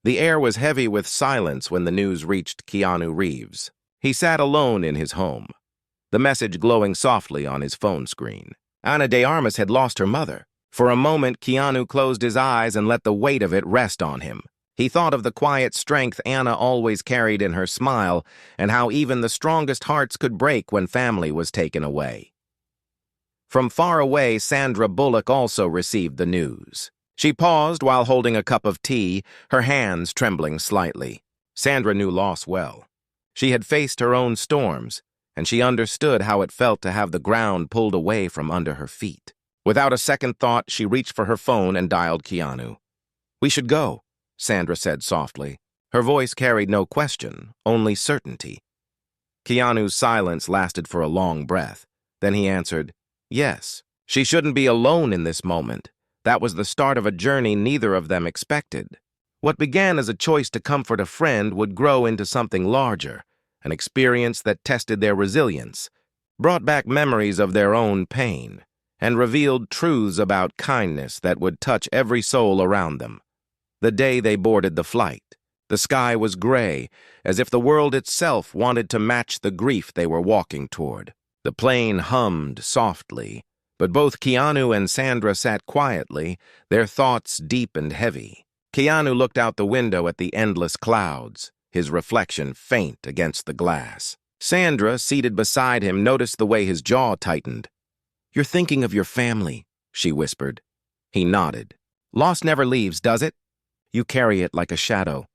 The air was heavy with silence when the news reached Keanu Reeves. He sat alone in his home, the message glowing softly on his phone screen. Ana de Armas had lost her mother. For a moment, Keanu closed his eyes and let the weight of it rest on him. He thought of the quiet strength Anna always carried in her smile and how even the strongest hearts could break when family was taken away. From far away, Sandra Bullock also received the news. She paused while holding a cup of tea, her hands trembling slightly. Sandra knew loss well. She had faced her own storms, and she understood how it felt to have the ground pulled away from under her feet. Without a second thought, she reached for her phone and dialed Keanu. "We should go," Sandra said softly. Her voice carried no question, only certainty. Keanu's silence lasted for a long breath. Then he answered, "Yes." She shouldn't be alone in this moment. That was the start of a journey neither of them expected. What began as a choice to comfort a friend would grow into something larger, an experience that tested their resilience, brought back memories of their own pain, and revealed truths about kindness that would touch every soul around them. The day they boarded the flight, the sky was gray, as if the world itself wanted to match the grief they were walking toward. The plane hummed softly, but both Keanu and Sandra sat quietly, their thoughts deep and heavy. Keanu looked out the window at the endless clouds, his reflection faint against the glass. Sandra, seated beside him, noticed the way his jaw tightened. "You're thinking of your family," she whispered. He nodded. "Loss never leaves, does it? You carry it like a shadow."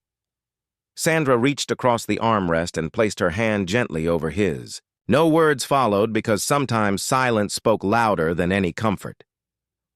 Sandra reached across the armrest and placed her hand gently over his. No words followed because sometimes silence spoke louder than any comfort.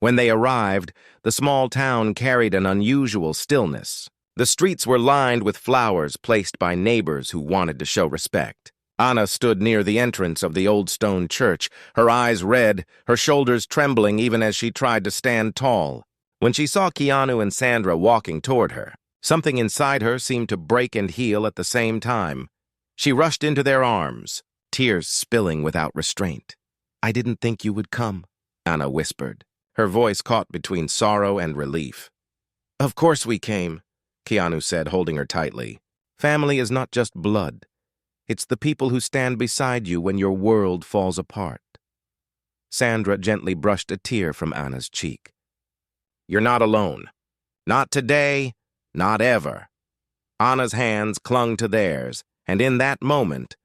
When they arrived, the small town carried an unusual stillness. The streets were lined with flowers placed by neighbors who wanted to show respect. Anna stood near the entrance of the old stone church, her eyes red, her shoulders trembling even as she tried to stand tall. When she saw Keanu and Sandra walking toward her, something inside her seemed to break and heal at the same time. She rushed into their arms, tears spilling without restraint. "I didn't think you would come," Anna whispered, her voice caught between sorrow and relief. "Of course we came," Keanu said, holding her tightly. "Family is not just blood. It's the people who stand beside you when your world falls apart." Sandra gently brushed a tear from Anna's cheek. "You're not alone. Not today, not ever." Anna's hands clung to theirs, and in that moment,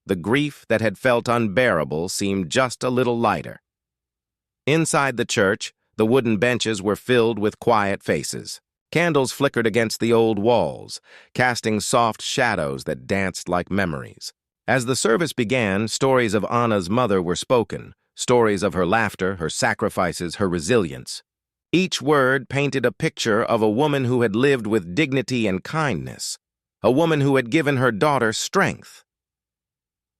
the grief that had felt unbearable seemed just a little lighter. Inside the church, the wooden benches were filled with quiet faces. Candles flickered against the old walls, casting soft shadows that danced like memories. As the service began, stories of Anna's mother were spoken, stories of her laughter, her sacrifices, her resilience. Each word painted a picture of a woman who had lived with dignity and kindness, a woman who had given her daughter strength.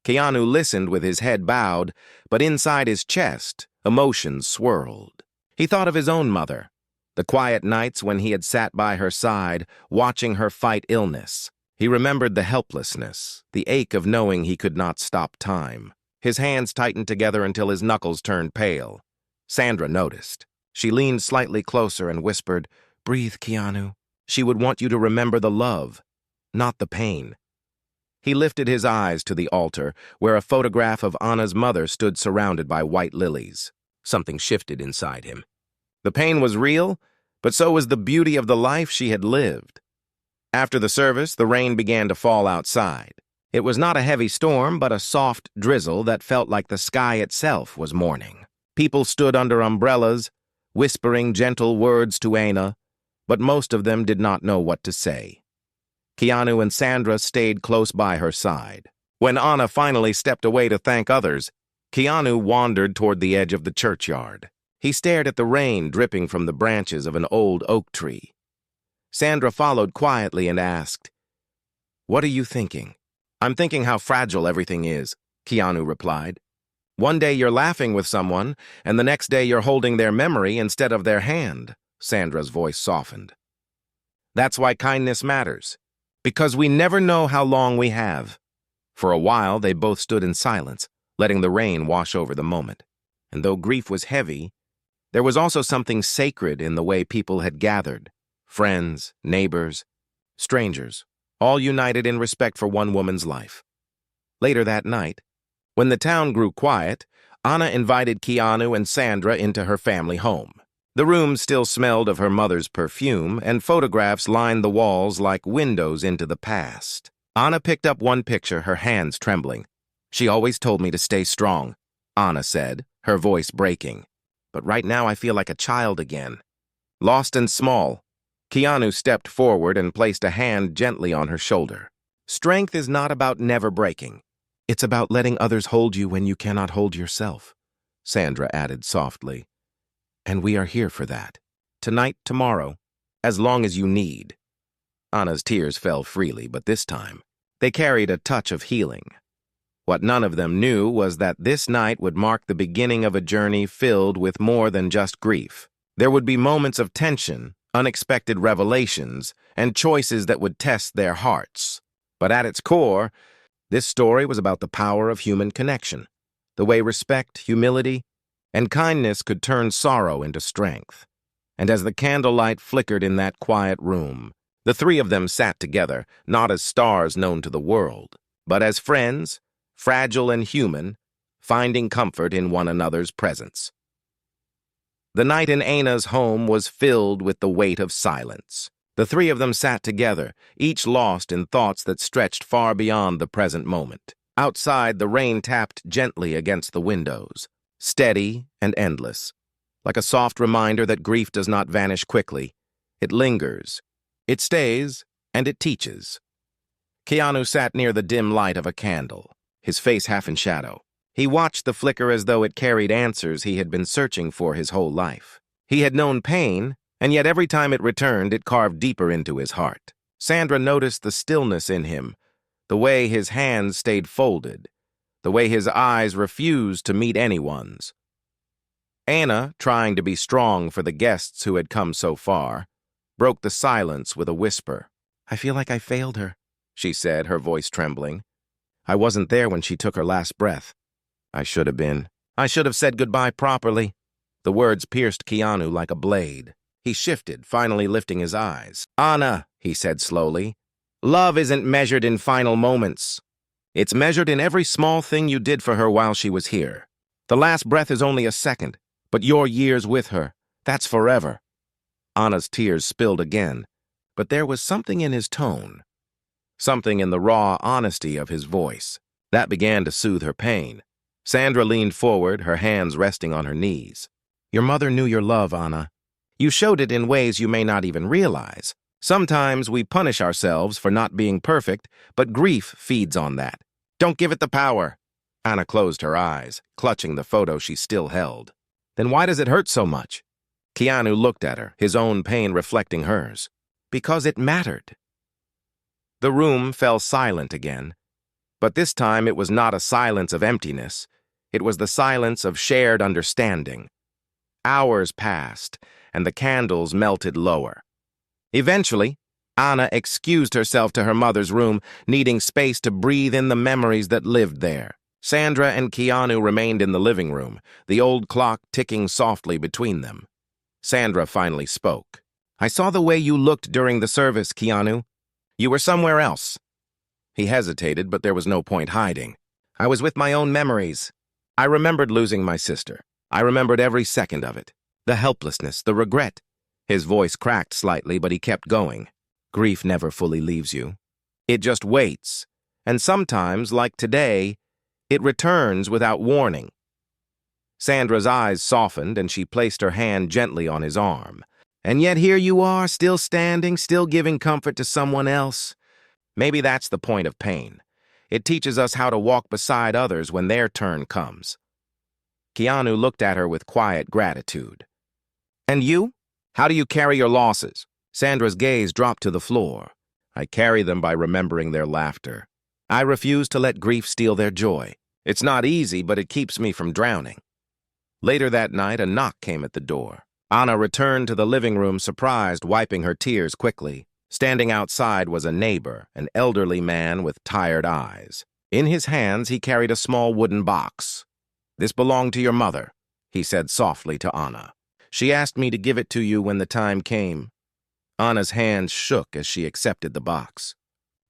Keanu listened with his head bowed, but inside his chest, emotions swirled. He thought of his own mother, the quiet nights when he had sat by her side, watching her fight illness. He remembered the helplessness, the ache of knowing he could not stop time. His hands tightened together until his knuckles turned pale. Sandra noticed. She leaned slightly closer and whispered, "Breathe, Keanu." She would want you to remember the love, not the pain. He lifted his eyes to the altar, where a photograph of Anna's mother stood surrounded by white lilies. Something shifted inside him. The pain was real, but so was the beauty of the life she had lived. After the service, the rain began to fall outside. It was not a heavy storm, but a soft drizzle that felt like the sky itself was mourning. People stood under umbrellas, whispering gentle words to Anna, but most of them did not know what to say. Keanu and Sandra stayed close by her side. When Anna finally stepped away to thank others, Keanu wandered toward the edge of the churchyard. He stared at the rain dripping from the branches of an old oak tree. Sandra followed quietly and asked, "What are you thinking?" "I'm thinking how fragile everything is," Keanu replied. "One day you're laughing with someone, and the next day you're holding their memory instead of their hand." Sandra's voice softened. "That's why kindness matters. Because we never know how long we have." For a while, they both stood in silence, letting the rain wash over the moment. And though grief was heavy, there was also something sacred in the way people had gathered. Friends, neighbors, strangers, all united in respect for one woman's life. Later that night, when the town grew quiet, Anna invited Keanu and Sandra into her family home. The room still smelled of her mother's perfume, and photographs lined the walls like windows into the past. Anna picked up one picture, her hands trembling. "She always told me to stay strong," Anna said, her voice breaking. "But right now I feel like a child again." Lost and small, Keanu stepped forward and placed a hand gently on her shoulder. "Strength is not about never breaking. It's about letting others hold you when you cannot hold yourself," Sandra added softly. "And we are here for that. Tonight, tomorrow, as long as you need." Anna's tears fell freely, but this time, they carried a touch of healing. What none of them knew was that this night would mark the beginning of a journey filled with more than just grief. There would be moments of tension, unexpected revelations, and choices that would test their hearts. But at its core, this story was about the power of human connection, the way respect, humility, and kindness could turn sorrow into strength. And as the candlelight flickered in that quiet room, the three of them sat together, not as stars known to the world, but as friends, fragile and human, finding comfort in one another's presence. The night in Anna's home was filled with the weight of silence. The three of them sat together, each lost in thoughts that stretched far beyond the present moment. Outside, the rain tapped gently against the windows, steady and endless, like a soft reminder that grief does not vanish quickly. It lingers, it stays, and it teaches. Keanu sat near the dim light of a candle, his face half in shadow. He watched the flicker as though it carried answers he had been searching for his whole life. He had known pain, and yet every time it returned, it carved deeper into his heart. Sandra noticed the stillness in him, the way his hands stayed folded, the way his eyes refused to meet anyone's. Anna, trying to be strong for the guests who had come so far, broke the silence with a whisper. "I feel like I failed her," she said, her voice trembling. "I wasn't there when she took her last breath. I should have been. I should have said goodbye properly." The words pierced Keanu like a blade. He shifted, finally lifting his eyes. "Anna," he said slowly, "love isn't measured in final moments. It's measured in every small thing you did for her while she was here. The last breath is only a second, but your years with her, that's forever." Anna's tears spilled again, but there was something in his tone, something in the raw honesty of his voice, that began to soothe her pain. Sandra leaned forward, her hands resting on her knees. "Your mother knew your love, Anna. You showed it in ways you may not even realize. Sometimes we punish ourselves for not being perfect, but grief feeds on that. Don't give it the power." Anna closed her eyes, clutching the photo she still held. "Then why does it hurt so much?" Keanu looked at her, his own pain reflecting hers. "Because it mattered." The room fell silent again, but this time it was not a silence of emptiness. It was the silence of shared understanding. Hours passed, and the candles melted lower. Eventually, Anna excused herself to her mother's room, needing space to breathe in the memories that lived there. Sandra and Keanu remained in the living room, the old clock ticking softly between them. Sandra finally spoke. "I saw the way you looked during the service, Keanu. You were somewhere else." He hesitated, but there was no point hiding. "I was with my own memories. I remembered losing my sister. I remembered every second of it. The helplessness, the regret." His voice cracked slightly, but he kept going. "Grief never fully leaves you. It just waits. And sometimes, like today, it returns without warning." Sandra's eyes softened, and she placed her hand gently on his arm. "And yet here you are, still standing, still giving comfort to someone else. Maybe that's the point of pain. It teaches us how to walk beside others when their turn comes." Keanu looked at her with quiet gratitude. "And you? How do you carry your losses?" Sandra's gaze dropped to the floor. "I carry them by remembering their laughter. I refuse to let grief steal their joy. It's not easy, but it keeps me from drowning." Later that night, a knock came at the door. Anna returned to the living room, surprised, wiping her tears quickly. Standing outside was a neighbor, an elderly man with tired eyes. In his hands, he carried a small wooden box. "This belonged to your mother," he said softly to Anna. "She asked me to give it to you when the time came." Anna's hands shook as she accepted the box.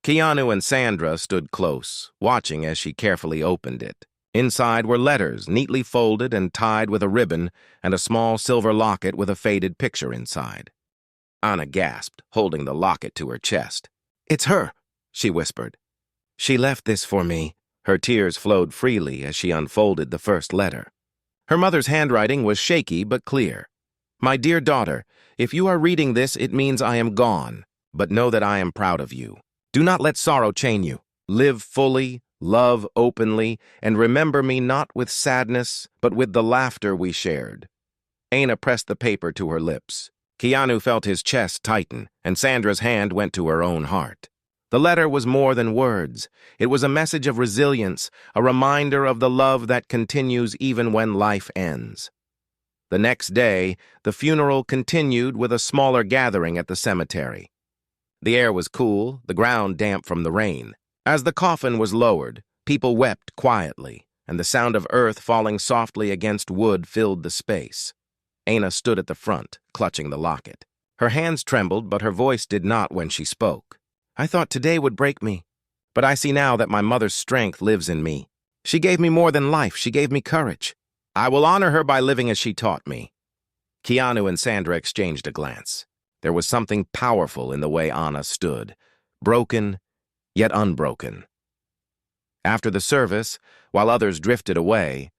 Keanu and Sandra stood close, watching as she carefully opened it. Inside were letters, neatly folded and tied with a ribbon, and a small silver locket with a faded picture inside. Anna gasped, holding the locket to her chest. "It's her," she whispered. "She left this for me." Her tears flowed freely as she unfolded the first letter. Her mother's handwriting was shaky but clear. "My dear daughter, if you are reading this, it means I am gone, but know that I am proud of you. Do not let sorrow chain you. Live fully, love openly, and remember me not with sadness, but with the laughter we shared." Anna pressed the paper to her lips. Keanu felt his chest tighten, and Sandra's hand went to her own heart. The letter was more than words. It was a message of resilience, a reminder of the love that continues even when life ends. The next day, the funeral continued with a smaller gathering at the cemetery. The air was cool, the ground damp from the rain. As the coffin was lowered, people wept quietly, and the sound of earth falling softly against wood filled the space. Anna stood at the front, clutching the locket. Her hands trembled, but her voice did not when she spoke. "I thought today would break me, but I see now that my mother's strength lives in me. She gave me more than life, she gave me courage. I will honor her by living as she taught me." Keanu and Sandra exchanged a glance. There was something powerful in the way Anna stood, broken, yet unbroken. After the service, while others drifted away,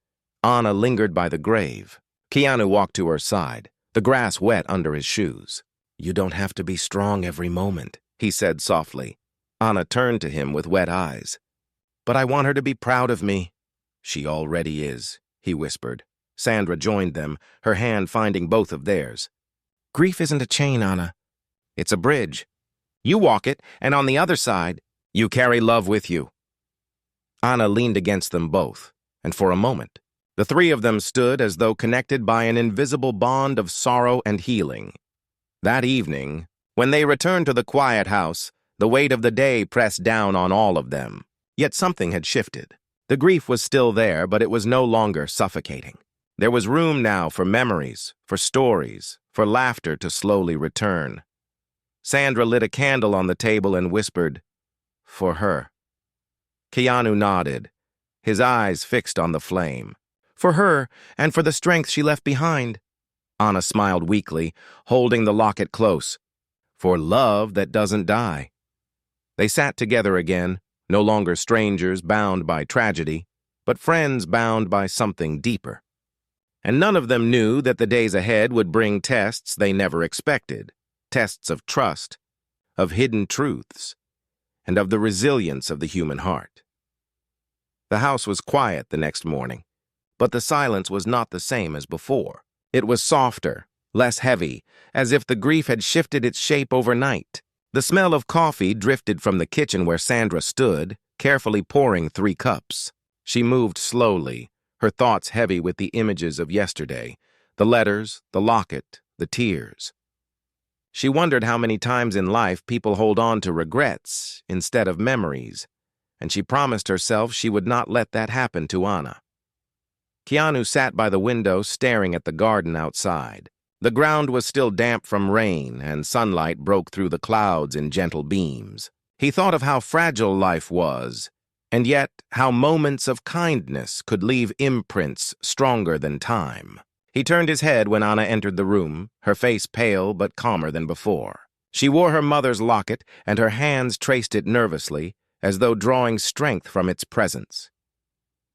Anna lingered by the grave. Keanu walked to her side, the grass wet under his shoes. "You don't have to be strong every moment," he said softly. Anna turned to him with wet eyes. "But I want her to be proud of me." "She already is," he whispered. Sandra joined them, her hand finding both of theirs. "Grief isn't a chain, Anna. It's a bridge. You walk it, and on the other side, you carry love with you." Anna leaned against them both, and for a moment, the three of them stood as though connected by an invisible bond of sorrow and healing. That evening, when they returned to the quiet house, the weight of the day pressed down on all of them. Yet something had shifted. The grief was still there, but it was no longer suffocating. There was room now for memories, for stories, for laughter to slowly return. Sandra lit a candle on the table and whispered, "For her." Keanu nodded, his eyes fixed on the flame. "For her, and for the strength she left behind." Anna smiled weakly, holding the locket close. "For love that doesn't die." They sat together again, no longer strangers bound by tragedy, but friends bound by something deeper. And none of them knew that the days ahead would bring tests they never expected, tests of trust, of hidden truths, and of the resilience of the human heart. The house was quiet the next morning, but the silence was not the same as before. It was softer, less heavy, as if the grief had shifted its shape overnight. The smell of coffee drifted from the kitchen where Sandra stood, carefully pouring 3 cups. She moved slowly, her thoughts heavy with the images of yesterday, the letters, the locket, the tears. She wondered how many times in life people hold on to regrets instead of memories, and she promised herself she would not let that happen to Anna. Keanu sat by the window staring at the garden outside. The ground was still damp from rain, and sunlight broke through the clouds in gentle beams. He thought of how fragile life was, and yet how moments of kindness could leave imprints stronger than time. He turned his head when Anna entered the room, her face pale but calmer than before. She wore her mother's locket, and her hands traced it nervously, as though drawing strength from its presence.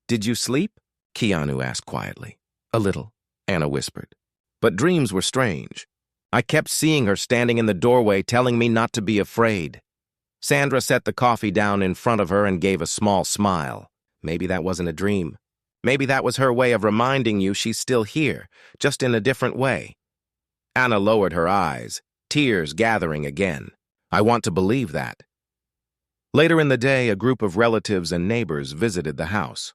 "Did you sleep?" Keanu asked quietly. "A little," Anna whispered. "But dreams were strange. I kept seeing her standing in the doorway telling me not to be afraid." Sandra set the coffee down in front of her and gave a small smile. "Maybe that wasn't a dream. Maybe that was her way of reminding you she's still here, just in a different way." Anna lowered her eyes, tears gathering again. "I want to believe that." Later in the day, a group of relatives and neighbors visited the house.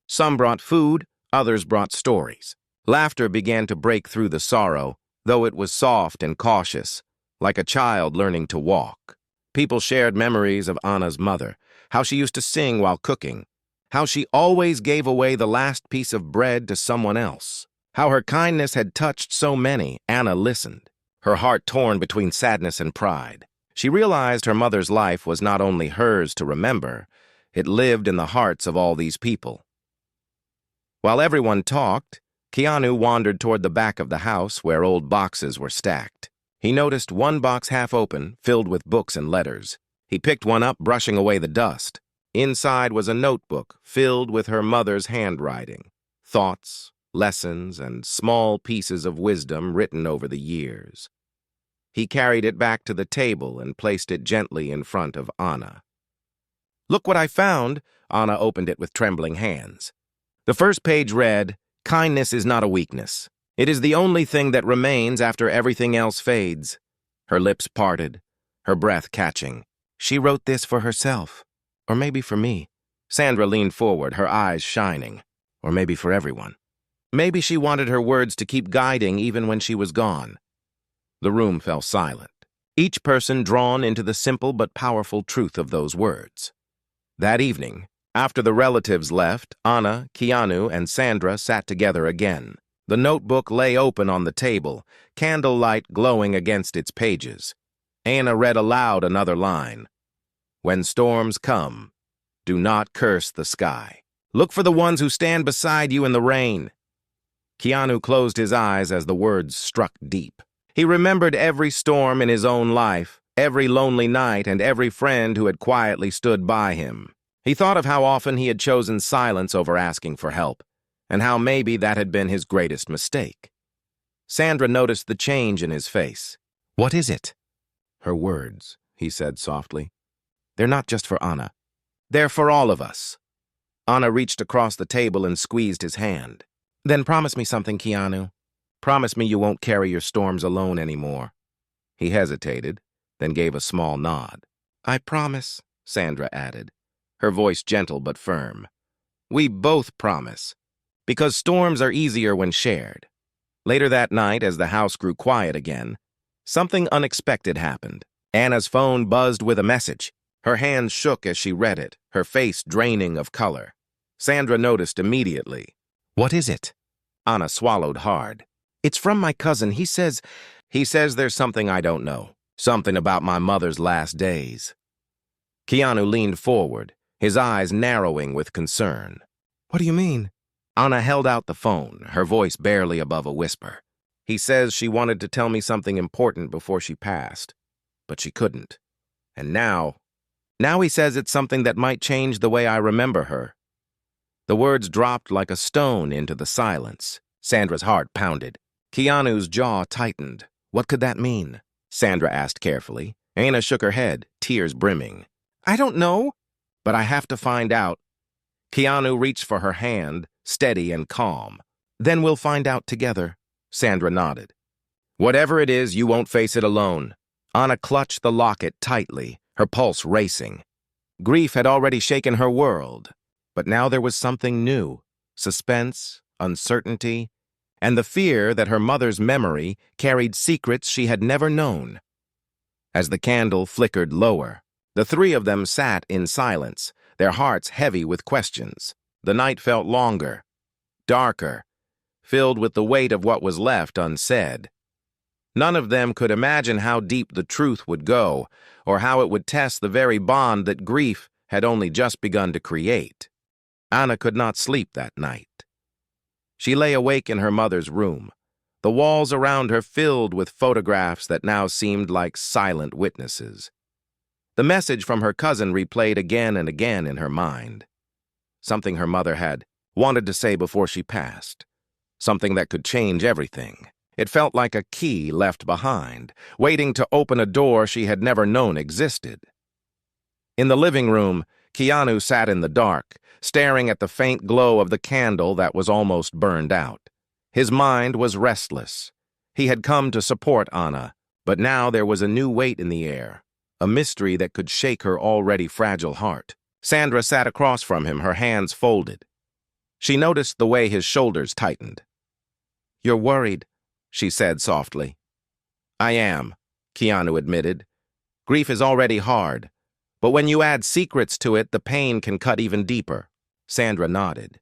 Some brought food, others brought stories. Laughter began to break through the sorrow, though it was soft and cautious, like a child learning to walk. People shared memories of Anna's mother, how she used to sing while cooking, how she always gave away the last piece of bread to someone else, how her kindness had touched so many. Anna listened, her heart torn between sadness and pride. She realized her mother's life was not only hers to remember, it lived in the hearts of all these people. While everyone talked, Keanu wandered toward the back of the house where old boxes were stacked. He noticed one box half open, filled with books and letters. He picked one up, brushing away the dust. Inside was a notebook filled with her mother's handwriting, thoughts, lessons, and small pieces of wisdom written over the years. He carried it back to the table and placed it gently in front of Anna. "Look what I found!" Anna opened it with trembling hands. The first page read, "Kindness is not a weakness. It is the only thing that remains after everything else fades." Her lips parted, her breath catching. She wrote this for herself. Or maybe for me. Sandra leaned forward, her eyes shining. Or maybe for everyone. Maybe she wanted her words to keep guiding even when she was gone. The room fell silent, each person drawn into the simple but powerful truth of those words. That evening, after the relatives left, Anna, Keanu, and Sandra sat together again. The notebook lay open on the table, candlelight glowing against its pages. Anna read aloud another line. "When storms come, do not curse the sky. Look for the ones who stand beside you in the rain." Keanu closed his eyes as the words struck deep. He remembered every storm in his own life, every lonely night, and every friend who had quietly stood by him. He thought of how often he had chosen silence over asking for help, and how maybe that had been his greatest mistake. Sandra noticed the change in his face. "What is it?" "Her words," he said softly. "They're not just for Anna. They're for all of us." Anna reached across the table and squeezed his hand. "Then promise me something, Keanu. Promise me you won't carry your storms alone anymore." He hesitated, then gave a small nod. "I promise," Sandra added, her voice gentle but firm. "We both promise, because storms are easier when shared." Later that night, as the house grew quiet again, something unexpected happened. Anna's phone buzzed with a message. Her hands shook as she read it, her face draining of color. Sandra noticed immediately. "What is it?" Anna swallowed hard. "It's from my cousin. He says there's something I don't know. Something about my mother's last days." Keanu leaned forward, his eyes narrowing with concern. "What do you mean?" Anna held out the phone, her voice barely above a whisper. "He says she wanted to tell me something important before she passed, but she couldn't. And now he says it's something that might change the way I remember her." The words dropped like a stone into the silence. Sandra's heart pounded. Keanu's jaw tightened. What could that mean? Sandra asked carefully. Anna shook her head, tears brimming. "I don't know, but I have to find out." Keanu reached for her hand, steady and calm. "Then we'll find out together." Sandra nodded. "Whatever it is, you won't face it alone." Anna clutched the locket tightly, her pulse racing. Grief had already shaken her world, but now there was something new, suspense, uncertainty, and the fear that her mother's memory carried secrets she had never known. As the candle flickered lower, the three of them sat in silence, their hearts heavy with questions. The night felt longer, darker, filled with the weight of what was left unsaid. None of them could imagine how deep the truth would go, or how it would test the very bond that grief had only just begun to create. Anna could not sleep that night. She lay awake in her mother's room, the walls around her filled with photographs that now seemed like silent witnesses. The message from her cousin replayed again and again in her mind. Something her mother had wanted to say before she passed. Something that could change everything. It felt like a key left behind, waiting to open a door she had never known existed. In the living room, Keanu sat in the dark, staring at the faint glow of the candle that was almost burned out. His mind was restless. He had come to support Anna, but now there was a new weight in the air, a mystery that could shake her already fragile heart. Sandra sat across from him, her hands folded. She noticed the way his shoulders tightened. "You're worried," she said softly. "I am," Keanu admitted. "Grief is already hard, but when you add secrets to it, the pain can cut even deeper." Sandra nodded.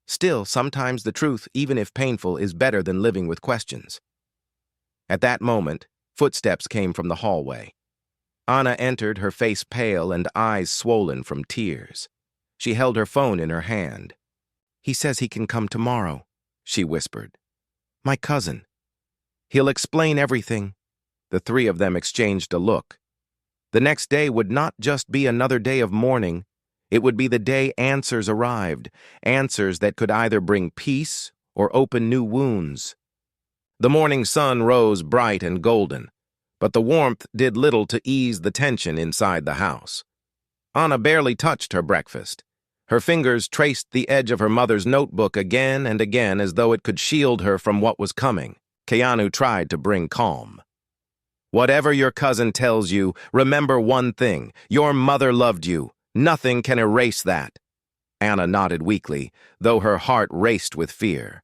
"Still, sometimes the truth, even if painful, is better than living with questions." At that moment, Footsteps came from the hallway. Anna entered, her face pale and eyes swollen from tears. She held her phone in her hand. "He says he can come tomorrow," she whispered. "My cousin. He'll explain everything." The three of them exchanged a look. The next day would not just be another day of mourning. It would be the day answers arrived, answers that could either bring peace or open new wounds. The morning sun rose bright and golden, but the warmth did little to ease the tension inside the house. Anna barely touched her breakfast. Her fingers traced the edge of her mother's notebook again and again as though it could shield her from what was coming. Keanu tried to bring calm. "Whatever your cousin tells you, remember one thing. Your mother loved you. Nothing can erase that." Anna nodded weakly, though her heart raced with fear.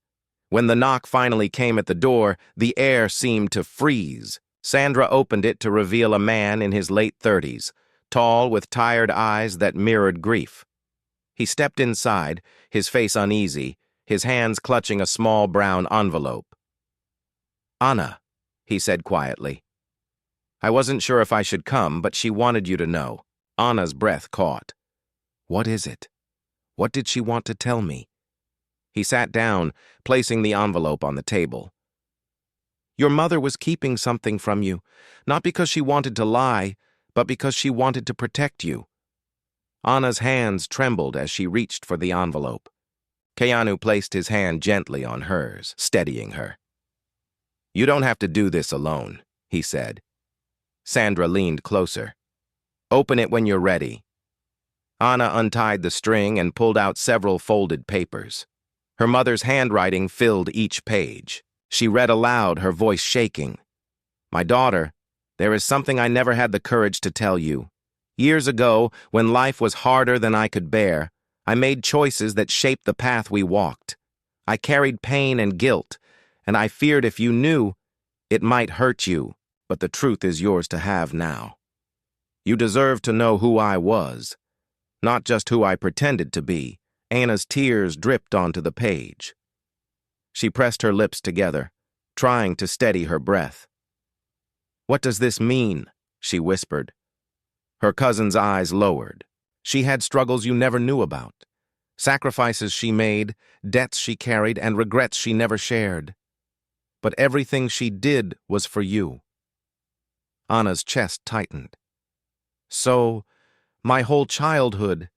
When the knock finally came at the door, the air seemed to freeze. Sandra opened it to reveal a man in his late 30s, tall with tired eyes that mirrored grief. He stepped inside, his face uneasy, his hands clutching a small brown envelope. "Anna," he said quietly. "I wasn't sure if I should come, but she wanted you to know." Anna's breath caught. What is it? What did she want to tell me? He sat down, placing the envelope on the table. "Your mother was keeping something from you, not because she wanted to lie, but because she wanted to protect you." Anna's hands trembled as she reached for the envelope. Keanu placed his hand gently on hers, steadying her. "You don't have to do this alone," he said. Sandra leaned closer. "Open it when you're ready." Anna untied the string and pulled out several folded papers. Her mother's handwriting filled each page. She read aloud, her voice shaking. "My daughter, there is something I never had the courage to tell you. Years ago, when life was harder than I could bear, I made choices that shaped the path we walked. I carried pain and guilt, and I feared if you knew, it might hurt you, but the truth is yours to have now. You deserve to know who I was, not just who I pretended to be." Anna's tears dripped onto the page. She pressed her lips together, trying to steady her breath. "What does this mean?" she whispered. Her cousin's eyes lowered. She had struggles you never knew about, sacrifices she made, debts she carried, and regrets she never shared. But everything she did was for you. Anna's chest tightened. "So, my whole childhood,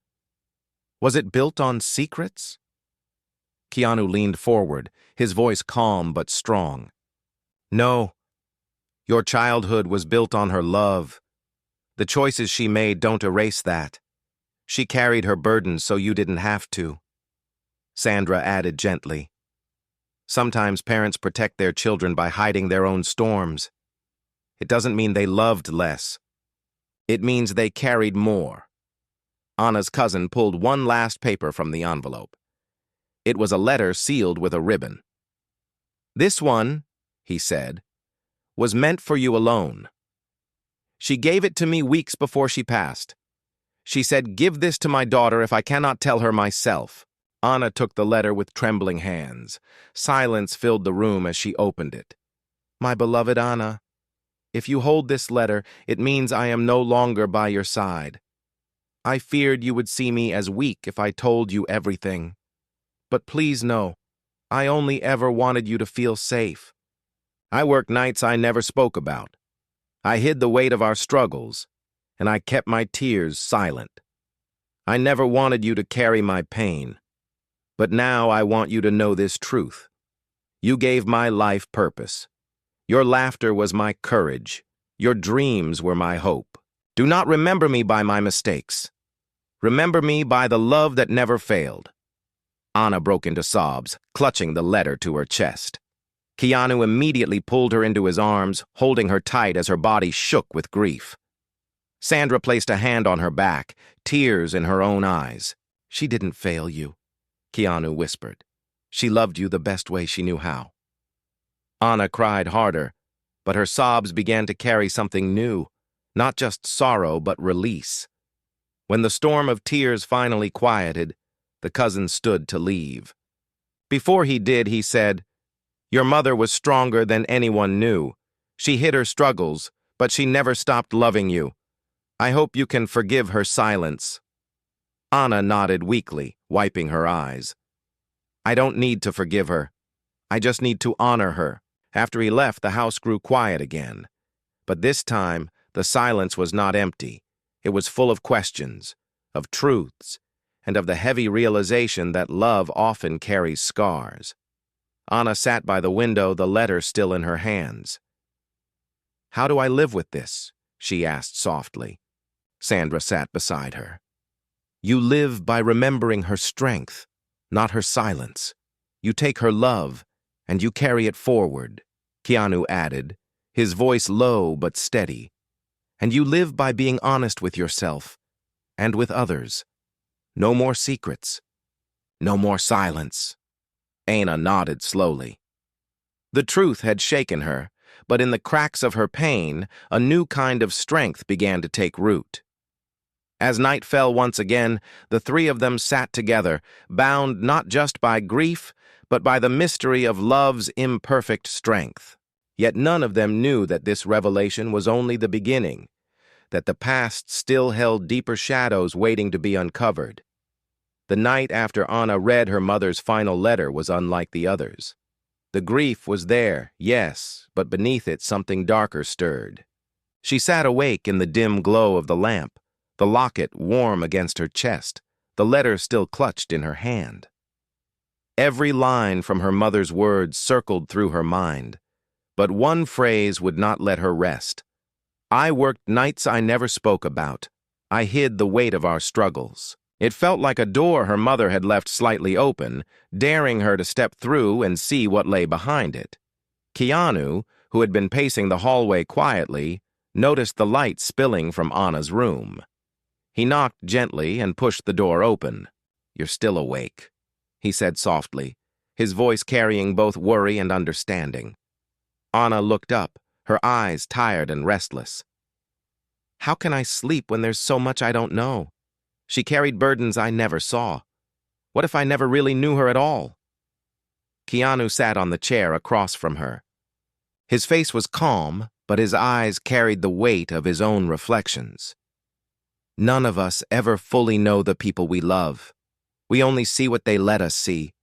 was it built on secrets?" Keanu leaned forward, his voice calm but strong. "No. Your childhood was built on her love. The choices she made don't erase that. She carried her burdens so you didn't have to." Sandra added gently. "Sometimes parents protect their children by hiding their own storms. It doesn't mean they loved less. It means they carried more." Anna's cousin pulled one last paper from the envelope. It was a letter sealed with a ribbon. "This one," he said, "was meant for you alone. She gave it to me weeks before she passed. She said, 'Give this to my daughter if I cannot tell her myself.'" Anna took the letter with trembling hands. Silence filled the room as she opened it. "My beloved Anna, if you hold this letter, it means I am no longer by your side. I feared you would see me as weak if I told you everything. But please know, I only ever wanted you to feel safe. I worked nights I never spoke about. I hid the weight of our struggles, and I kept my tears silent. I never wanted you to carry my pain. But now I want you to know this truth. You gave my life purpose. Your laughter was my courage. Your dreams were my hope. Do not remember me by my mistakes. Remember me by the love that never failed." Anna broke into sobs, clutching the letter to her chest. Keanu immediately pulled her into his arms, holding her tight as her body shook with grief. Sandra placed a hand on her back, tears in her own eyes. "She didn't fail you," Keanu whispered. "She loved you the best way she knew how." Anna cried harder, but her sobs began to carry something new, not just sorrow but release. When the storm of tears finally quieted, the cousin stood to leave. Before he did, he said, "Your mother was stronger than anyone knew. She hid her struggles, but she never stopped loving you. I hope you can forgive her silence." Anna nodded weakly, wiping her eyes. "I don't need to forgive her. I just need to honor her." After he left, the house grew quiet again. But this time, the silence was not empty. It was full of questions, of truths, and of the heavy realization that love often carries scars. Anna sat by the window, the letter still in her hands. "How do I live with this?" she asked softly. Sandra sat beside her. "You live by remembering her strength, not her silence. You take her love, and you carry it forward," Keanu added, his voice low but steady. "And you live by being honest with yourself and with others. No more secrets. No more silence." Anna nodded slowly. The truth had shaken her, but in the cracks of her pain, a new kind of strength began to take root. As night fell once again, the three of them sat together, bound not just by grief, but by the mystery of love's imperfect strength. Yet none of them knew that this revelation was only the beginning, that the past still held deeper shadows waiting to be uncovered. The night after Anna read her mother's final letter was unlike the others. The grief was there, yes, but beneath it something darker stirred. She sat awake in the dim glow of the lamp, the locket warm against her chest, the letter still clutched in her hand. Every line from her mother's words circled through her mind, but one phrase would not let her rest. "I worked nights I never spoke about. I hid the weight of our struggles." It felt like a door her mother had left slightly open, daring her to step through and see what lay behind it. Keanu, who had been pacing the hallway quietly, noticed the light spilling from Anna's room. He knocked gently and pushed the door open. "You're still awake," he said softly, his voice carrying both worry and understanding. Anna looked up, her eyes tired and restless. "How can I sleep when there's so much I don't know? She carried burdens I never saw. What if I never really knew her at all?" Keanu sat on the chair across from her. His face was calm, but his eyes carried the weight of his own reflections. "None of us ever fully know the people we love. We only see what they let us see.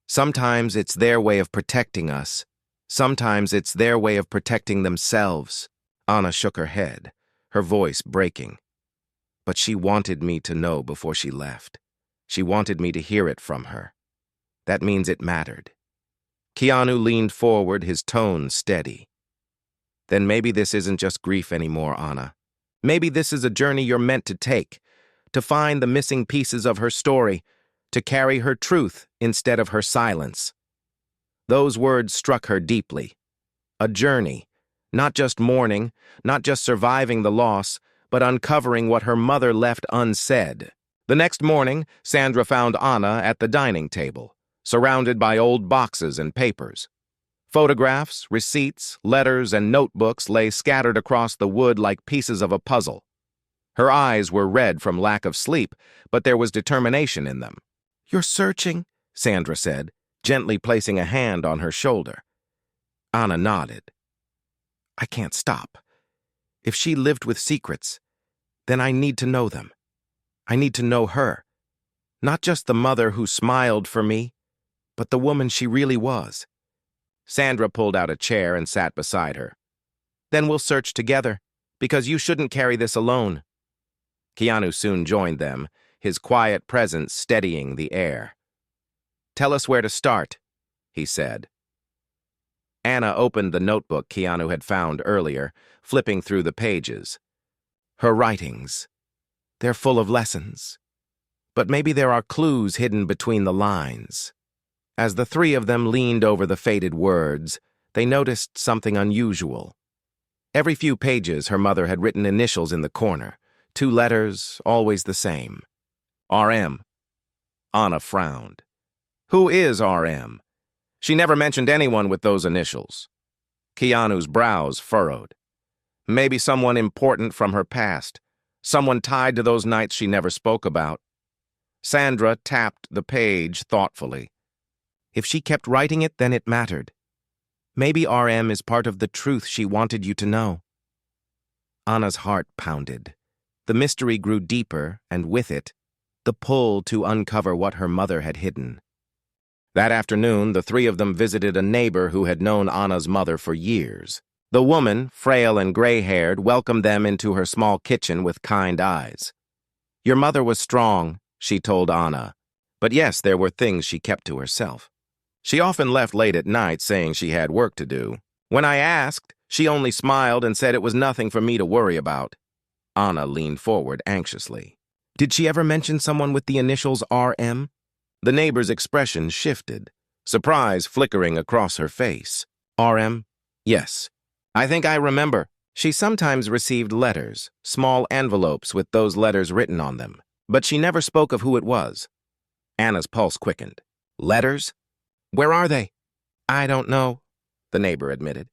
Sometimes it's their way of protecting us. Sometimes it's their way of protecting themselves." Anna shook her head, her voice breaking. "But she wanted me to know before she left. She wanted me to hear it from her. That means it mattered." Keanu leaned forward, his tone steady. "Then maybe this isn't just grief anymore, Anna. Maybe this is a journey you're meant to take, to find the missing pieces of her story, to carry her truth instead of her silence." Those words struck her deeply. A journey, not just mourning, not just surviving the loss, but uncovering what her mother left unsaid. The next morning, Sandra found Anna at the dining table, surrounded by old boxes and papers. Photographs, receipts, letters, and notebooks lay scattered across the wood like pieces of a puzzle. Her eyes were red from lack of sleep, but there was determination in them. "You're searching," Sandra said, gently placing a hand on her shoulder. Anna nodded. "I can't stop. If she lived with secrets, then I need to know them. I need to know her. Not just the mother who smiled for me, but the woman she really was." Sandra pulled out a chair and sat beside her. "Then we'll search together, because you shouldn't carry this alone." Keanu soon joined them, his quiet presence steadying the air. "Tell us where to start," he said. Anna opened the notebook Keanu had found earlier, flipping through the pages. Her writings. They're full of lessons. But maybe there are clues hidden between the lines. As the three of them leaned over the faded words, they noticed something unusual. Every few pages, her mother had written initials in the corner, 2 letters, always the same. "RM." Anna frowned. "Who is RM? She never mentioned anyone with those initials." Keanu's brows furrowed. "Maybe someone important from her past, someone tied to those nights she never spoke about." Sandra tapped the page thoughtfully. "If she kept writing it, then it mattered." Maybe RM is part of the truth she wanted you to know. Anna's heart pounded. The mystery grew deeper, and with it, the pull to uncover what her mother had hidden. That afternoon, the three of them visited a neighbor who had known Anna's mother for years. The woman, frail and gray-haired, welcomed them into her small kitchen with kind eyes. "Your mother was strong," she told Anna. But yes, there were things she kept to herself. She often left late at night saying she had work to do. When I asked, she only smiled and said it was nothing for me to worry about. Anna leaned forward anxiously. Did she ever mention someone with the initials RM? The neighbor's expression shifted, surprise flickering across her face. RM? Yes. I think I remember. She sometimes received letters, small envelopes with those letters written on them, but she never spoke of who it was. Anna's pulse quickened. Letters? Where are they? I don't know, the neighbor admitted.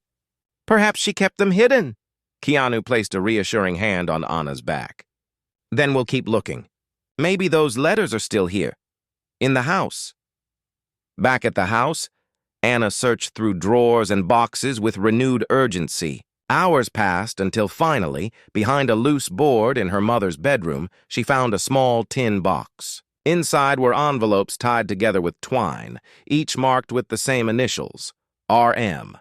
Perhaps she kept them hidden. Keanu placed a reassuring hand on Anna's back. Then we'll keep looking. Maybe those letters are still here. In the house. Back at the house, Anna searched through drawers and boxes with renewed urgency. Hours passed until finally, behind a loose board in her mother's bedroom, she found a small tin box. Inside were envelopes tied together with twine, each marked with the same initials, RM.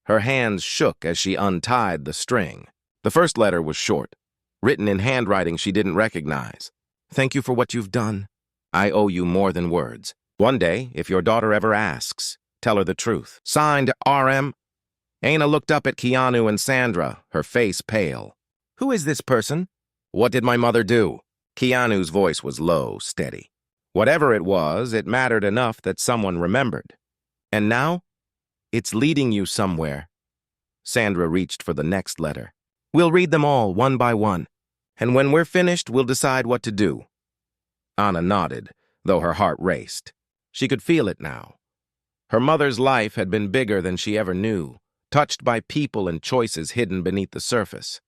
Her hands shook as she untied the string. The first letter was short, written in handwriting she didn't recognize. Thank you for what you've done. I owe you more than words. One day, if your daughter ever asks, tell her the truth. Signed, RM. Anna looked up at Keanu and Sandra, her face pale. Who is this person? What did my mother do? Keanu's voice was low, steady. Whatever it was, it mattered enough that someone remembered. And now, it's leading you somewhere. Sandra reached for the next letter. We'll read them all, one by one, and when we're finished, we'll decide what to do. Anna nodded, though her heart raced. She could feel it now. Her mother's life had been bigger than she ever knew, touched by people and choices hidden beneath the surface.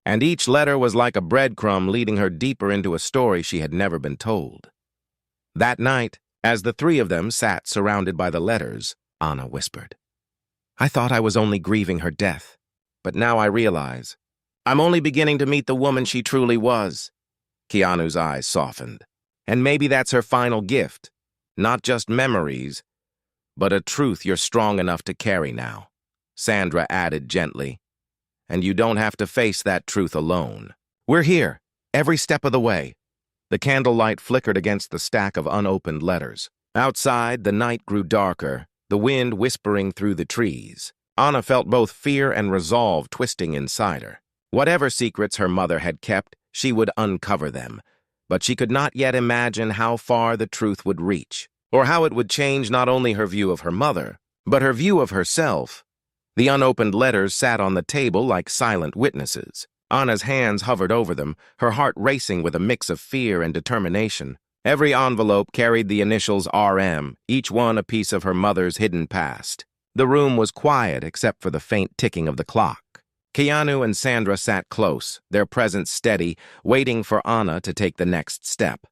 And each letter was like a breadcrumb leading her deeper into a story she had never been told. That night, as the three of them sat surrounded by the letters, Anna whispered, I thought I was only grieving her death, but now I realize I'm only beginning to meet the woman she truly was. Keanu's eyes softened. And maybe that's her final gift, not just memories, but a truth you're strong enough to carry now. Sandra added gently, and you don't have to face that truth alone. We're here, every step of the way. The candlelight flickered against the stack of unopened letters. Outside, the night grew darker, the wind whispering through the trees. Anna felt both fear and resolve twisting inside her. Whatever secrets her mother had kept, she would uncover them, but she could not yet imagine how far the truth would reach, or how it would change not only her view of her mother, but her view of herself. The unopened letters sat on the table like silent witnesses. Anna's hands hovered over them, her heart racing with a mix of fear and determination. Every envelope carried the initials RM, each one a piece of her mother's hidden past. The room was quiet except for the faint ticking of the clock. Keanu and Sandra sat close, their presence steady, waiting for Anna to take the next step.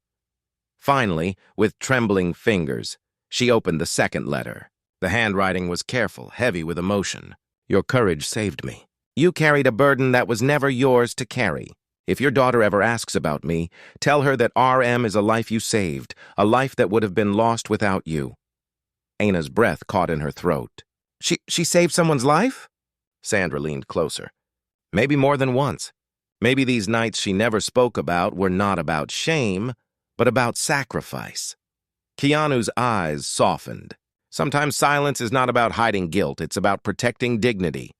Finally, with trembling fingers, she opened the second letter. The handwriting was careful, heavy with emotion. Your courage saved me. You carried a burden that was never yours to carry. If your daughter ever asks about me, tell her that RM is a life you saved, a life that would have been lost without you. Anna's breath caught in her throat. She saved someone's life? Sandra leaned closer. Maybe more than once. Maybe these nights she never spoke about were not about shame, but about sacrifice. Keanu's eyes softened. Sometimes silence is not about hiding guilt, it's about protecting dignity.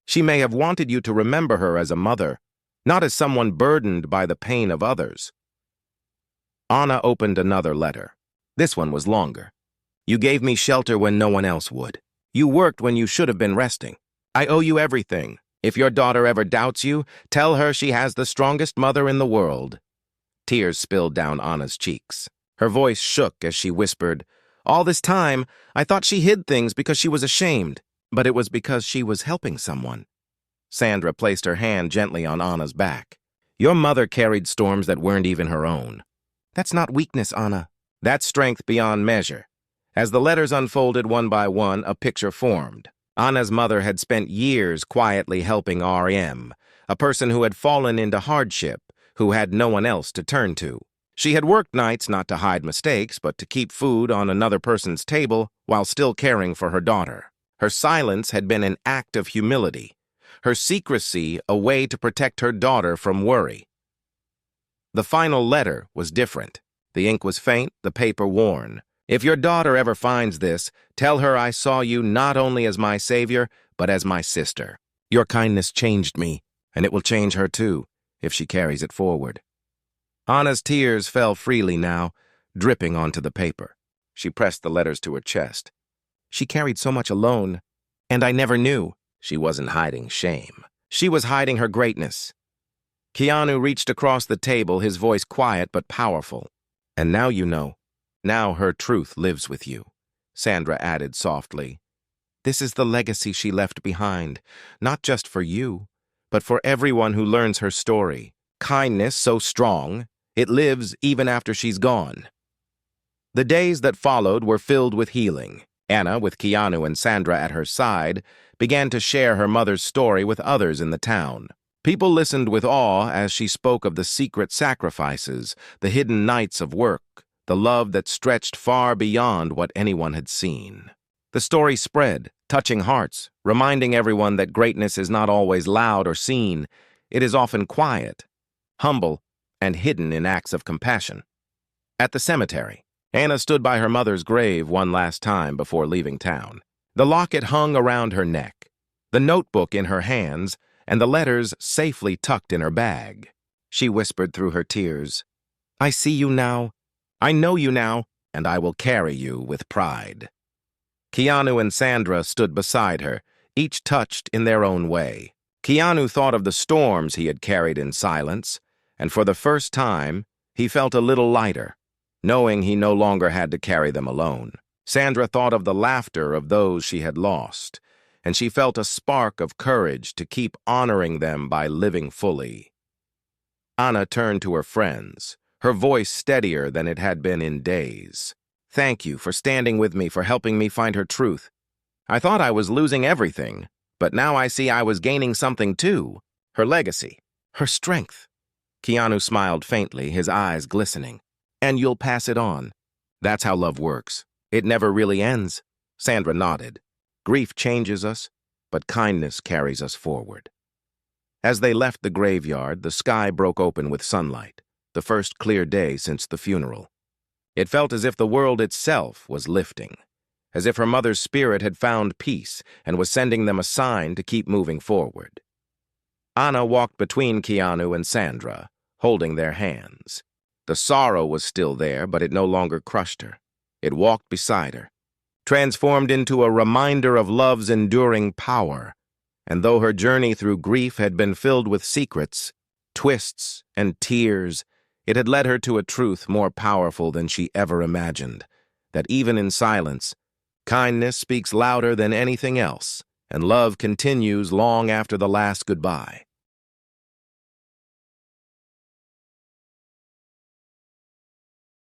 She may have wanted you to remember her as a mother, not as someone burdened by the pain of others. Anna opened another letter. This one was longer. You gave me shelter when no one else would. You worked when you should have been resting. I owe you everything. If your daughter ever doubts you, tell her she has the strongest mother in the world. Tears spilled down Anna's cheeks. Her voice shook as she whispered, All this time, I thought she hid things because she was ashamed, but it was because she was helping someone. Sandra placed her hand gently on Anna's back. Your mother carried storms that weren't even her own. That's not weakness, Anna. That's strength beyond measure. As the letters unfolded one by one, a picture formed. Anna's mother had spent years quietly helping RM, a person who had fallen into hardship, who had no one else to turn to. She had worked nights not to hide mistakes, but to keep food on another person's table while still caring for her daughter. Her silence had been an act of humility, her secrecy a way to protect her daughter from worry. The final letter was different. The ink was faint, the paper worn. If your daughter ever finds this, tell her I saw you not only as my savior, but as my sister. Your kindness changed me, and it will change her too, if she carries it forward. Anna's tears fell freely now, dripping onto the paper. She pressed the letters to her chest. She carried so much alone, and I never knew. She wasn't hiding shame. She was hiding her greatness. Keanu reached across the table, his voice quiet but powerful. And now you know. Now her truth lives with you, Sandra added softly. This is the legacy she left behind, not just for you, but for everyone who learns her story. Kindness so strong, it lives even after she's gone. The days that followed were filled with healing. Anna, with Keanu and Sandra at her side, began to share her mother's story with others in the town. People listened with awe as she spoke of the secret sacrifices, the hidden nights of work, the love that stretched far beyond what anyone had seen. The story spread, touching hearts, reminding everyone that greatness is not always loud or seen. It is often quiet, humble, and hidden in acts of compassion. At the cemetery, Anna stood by her mother's grave one last time before leaving town. The locket hung around her neck, the notebook in her hands, and the letters safely tucked in her bag. She whispered through her tears, I see you now, I know you now, and I will carry you with pride. Keanu and Sandra stood beside her, each touched in their own way. Keanu thought of the storms he had carried in silence, and for the first time, he felt a little lighter, knowing he no longer had to carry them alone. Sandra thought of the laughter of those she had lost, and she felt a spark of courage to keep honoring them by living fully. Anna turned to her friends, her voice steadier than it had been in days. Thank you for standing with me, for helping me find her truth. I thought I was losing everything, but now I see I was gaining something too. Her legacy, her strength. Keanu smiled faintly, his eyes glistening. And you'll pass it on. That's how love works. It never really ends. Sandra nodded. Grief changes us, but kindness carries us forward. As they left the graveyard, the sky broke open with sunlight, the first clear day since the funeral. It felt as if the world itself was lifting, as if her mother's spirit had found peace and was sending them a sign to keep moving forward. Anna walked between Keanu and Sandra, holding their hands. The sorrow was still there, but it no longer crushed her. It walked beside her, transformed into a reminder of love's enduring power. And though her journey through grief had been filled with secrets, twists, and tears, it had led her to a truth more powerful than she ever imagined, that even in silence, kindness speaks louder than anything else, and love continues long after the last goodbye.